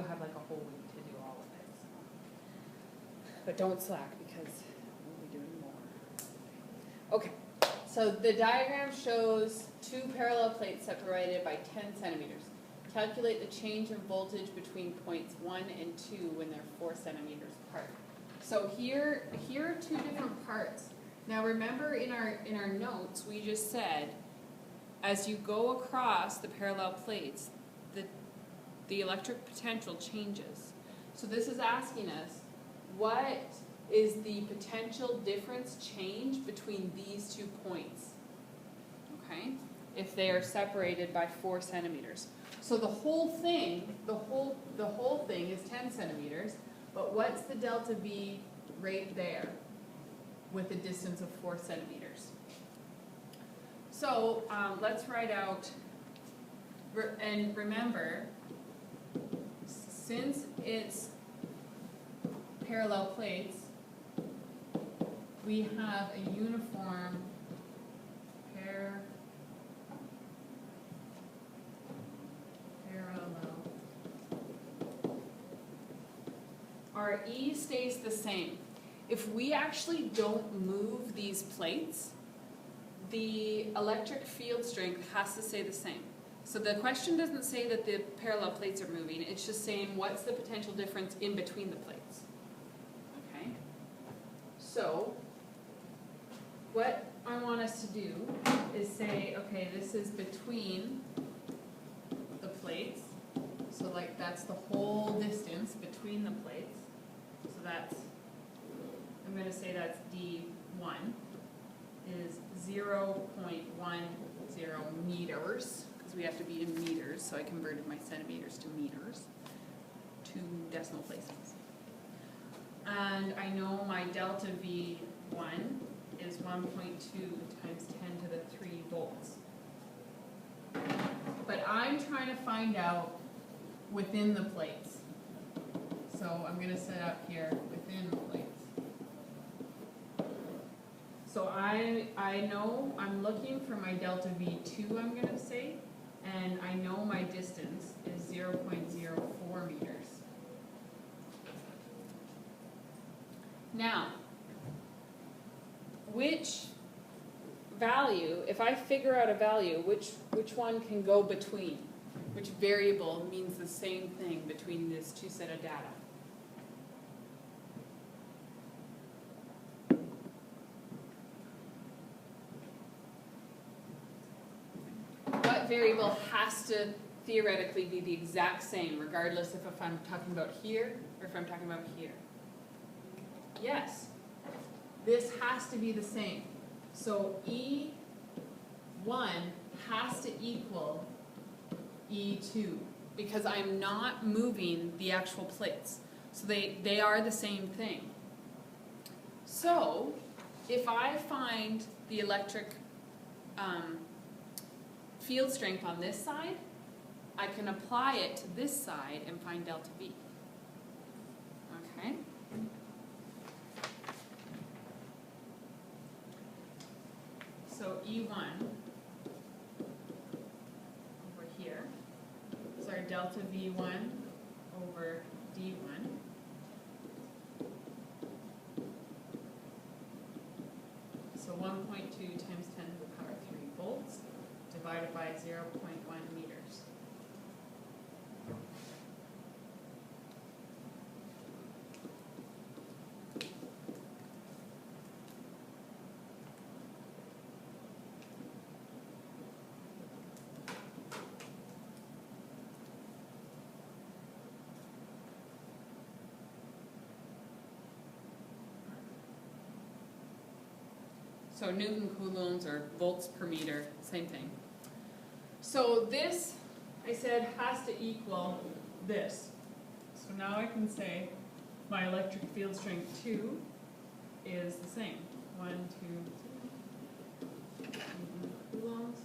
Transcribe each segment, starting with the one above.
you'll have like a whole week to do all of it. So. But don't slack because we'll be doing more. Okay, so the diagram shows two parallel plates separated by 10 centimeters. Calculate the change in voltage between points 1 and 2 when they're 4 centimeters apart. So here are two different parts. Now remember in our notes we just said as you go across the parallel plates the electric potential changes. So this is asking us what is the potential difference change between these 2 points, okay, if they are separated by 4 centimeters. So the whole thing is 10 centimeters, but what's the delta V right there with a distance of 4 centimeters? So let's write out, and remember, since it's parallel plates, we have a uniform parallel. Our E stays the same. If we actually don't move these plates, the electric field strength has to stay the same. So the question doesn't say that the parallel plates are moving, it's just saying what's the potential difference in between the plates. Okay? So, what I want us to do is say, okay, this is between the plates. So like that's the whole distance between the plates. So that's, I'm going to say that's D1 is 0.10 meters, because we have to be in meters, so I converted my centimeters to meters, 2 decimal places. And I know my delta V1 is 1.2 times 10 to the 3 volts. But I'm trying to find out within the plates. So I'm going to set up here within the plates. So I know I'm looking for my delta V2, I'm going to say, and I know my distance is 0.04 meters. Now, which value, if I figure out a value, which one can go between? Which variable means the same thing between these two set of data? What variable has to theoretically be the exact same, regardless if I'm talking about here or if I'm talking about here? Yes, this has to be the same. So E1 has to equal E2 because I'm not moving the actual plates. So they are the same thing. So if I find the electric field strength on this side, I can apply it to this side and find delta V. Okay? So E1 over here is our delta V1 over D1. So 1.2 times 10 to the power 3 volts divided by 0.1 meters. So Newton coulombs or volts per meter, same thing. So this, I said, has to equal this. So now I can say my electric field strength 2 is the same. 1, 2, 3 coulombs,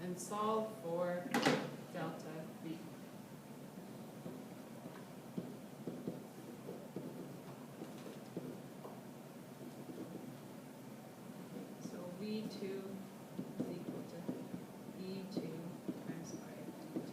and solve for delta V. V2 is equal to E2 times 5 D2.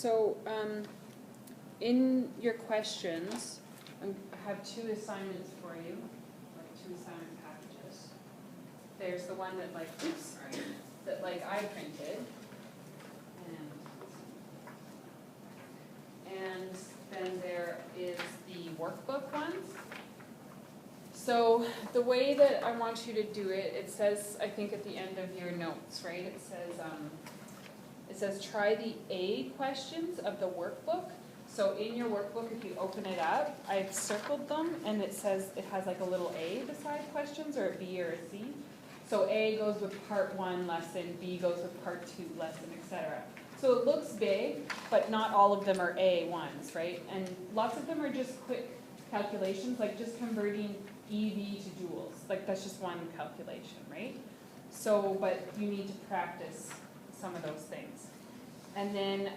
So, in your questions, I have two assignments for you, like two assignment packages. There's the one that that I printed, and then there is the workbook ones. So the way that I want you to do it, it says, I think at the end of your notes, right? It says try the A questions of the workbook. So in your workbook, if you open it up, I've circled them, and it says it has like a little A beside questions, or a B or a C. So A goes with part 1 lesson, B goes with part 2 lesson, etc. So it looks big, but not all of them are A1s, right? And lots of them are just quick calculations, like just converting EV to joules. Like that's just one calculation, right? So, but you need to practice some of those things. And then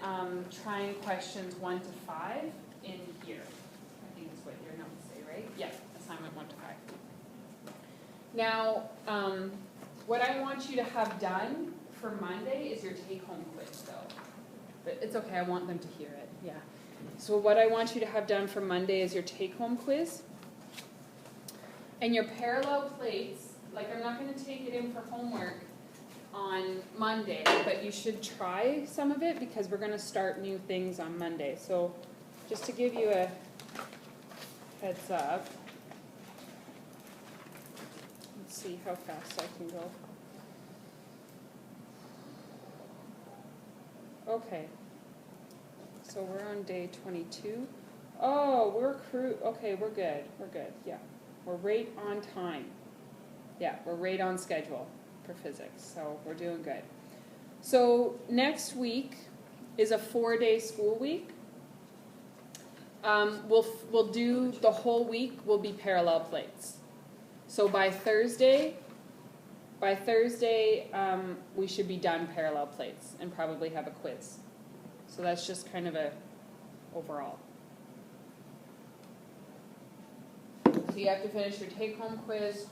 trying questions 1 to 5 in here. I think is what your notes say, right? Yeah, assignment 1 to 5. Now, what I want you to have done for Monday is your take-home quiz, though. But it's okay, I want them to hear it, yeah. So what I want you to have done for Monday is your take-home quiz. And your parallel plates, like I'm not going to take it in for homework on Monday, but you should try some of it because we're going to start new things on Monday. So just to give you a heads up, let's see how fast I can go. Okay, so we're on day 22. Oh, okay, we're good, yeah. We're right on time. Yeah, we're right on schedule for physics, so we're doing good. So next week is a 4-day school week. We'll do the whole week will be parallel plates. So by Thursday, we should be done parallel plates and probably have a quiz. So that's just kind of a overall. So you have to finish your take-home quiz,